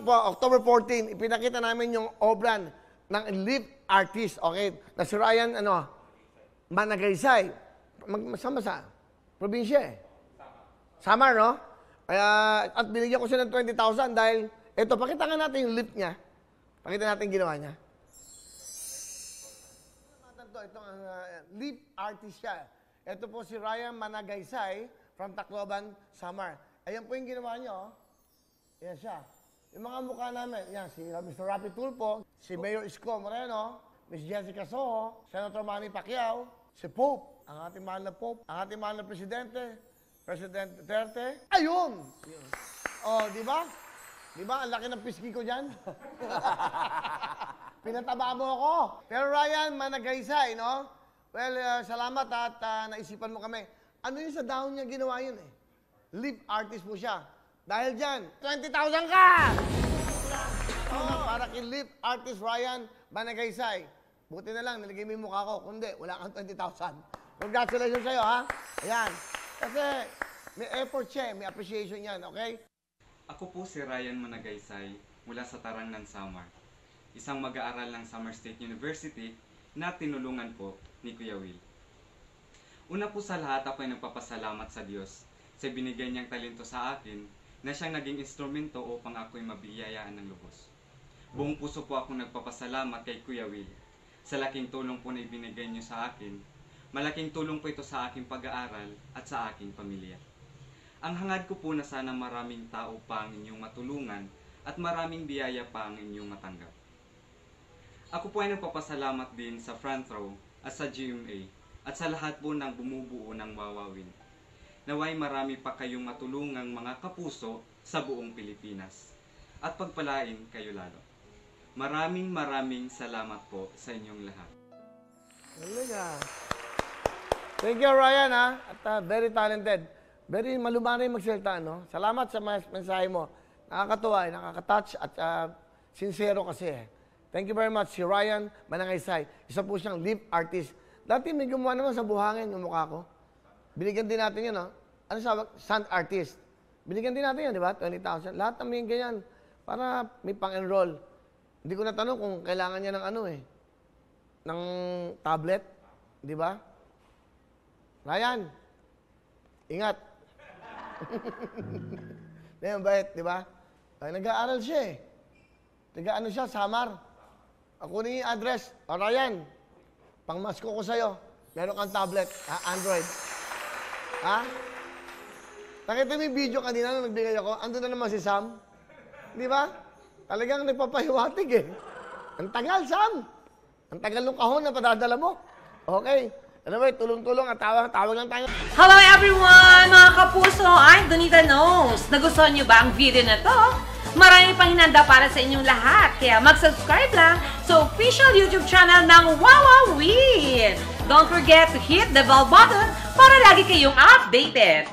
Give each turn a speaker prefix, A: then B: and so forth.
A: po, October 14, ipinakita namin yung obra ng lead artist, okay? Na si Ryan, Managaysay. Sama sa probinsya eh. Samar, no? Kaya, at binigyan ko siya ng 20,000 dahil, ito, pakita nga natin yung lift niya. Pakita natin yung ginawa niya. Ito ang lead artist siya. Ito po si Ryan Managaysay from Tacloban, Samar. Ayan po yung ginawa niya, oh. Ayan siya. Yung mga mukha namin, yan, si Mr. Rapi Tulfo, si Mayor Isko Moreno, Miss Jessica Soho, Senator Manny Pacquiao, si Pope, ang ating mahal na Pope, ang ating mahal na Presidente, President Duterte. Ayun! Oh, di ba? Di ba? Ang laki ng piski ko dyan. Pinataba mo ako. Pero Ryan Managaysay, no? Well, salamat at naisipan mo kami. Ano yung sa down niya ginawa yun eh? Lead artist mo siya. Dahil dyan, 20,000 ka! Oh, para kay lead artist Ryan Managaysay. Buti na lang, nilagay mo yung mukha ko. Kundi, wala kang 20,000. Congratulations sa'yo, ha? Ayan. Kasi may effort siya, may appreciation yan, okay?
B: Ako po si Ryan Managaysay mula sa Tarangnan, Samar. Isang mag-aaral ng Samar State University na tinulungan po ni Kuya Will. Una po sa lahat, ako ay nagpapasalamat sa Diyos sa binigay niyang talento sa akin na siyang naging instrumento upang ako'y mabiyayaan ng lubos. Buong puso po akong nagpapasalamat kay Kuya Will sa laking tulong po na ibinigay niyo sa akin. Malaking tulong po ito sa aking pag-aaral at sa aking pamilya. Ang hangad ko po na sana maraming tao pa ang inyong matulungan at maraming biyaya pa ang inyong matanggap. Ako po ay nagpapasalamat din sa front row at sa GMA at sa lahat po ng bumubuo ng Wawawin. Naway marami pa kayong matulungang mga kapuso sa buong Pilipinas at pagpalain kayo lalo. Maraming salamat po sa inyong lahat.
A: Talaga. Thank you, Ryan, ha? At very talented. Very malumanay magsalita, no? Salamat sa mensahe mo. Nakakatuwa, nakakatouch at sincero kasi. Thank you very much, si Ryan Managaysay. Isa po siyang lead artist. Dati may gumawa naman sa buhangin yung mukha ko. Binigyan din natin yun, no? Ano sa sound artist? Binigyan din natin yun, di ba? 20,000. Lahat ng may ganyan. Para may pang-enroll. Hindi ko natanong kung kailangan niya ng ng tablet. Di ba? Ryan, ingat. Ngayon, bait, di ba? Nag-aaral siya eh. Nag-ano siya, Samar. Ako ni address. O Ryan, pangmasko ko sa'yo. Meron kang tablet, Android. Ha? Nakita mo yung video kanina nung nagbigay ako, andun na naman si Sam. Di ba? Talagang nagpapahiwatig eh. Ang tagal, Sam. Ang tagal ng kahon na padadala mo. Okay. Anyway, tulong-tulong at tawag lang tayo.
C: Hello everyone! Mga kapuso, I'm Donita Knows. Nagustuhan niyo ba ang video na to? Marami pang hinanda para sa inyong lahat. Kaya mag-subscribe lang sa official YouTube channel ng Wawawin. Don't forget to hit the bell button para lagi kayong updated.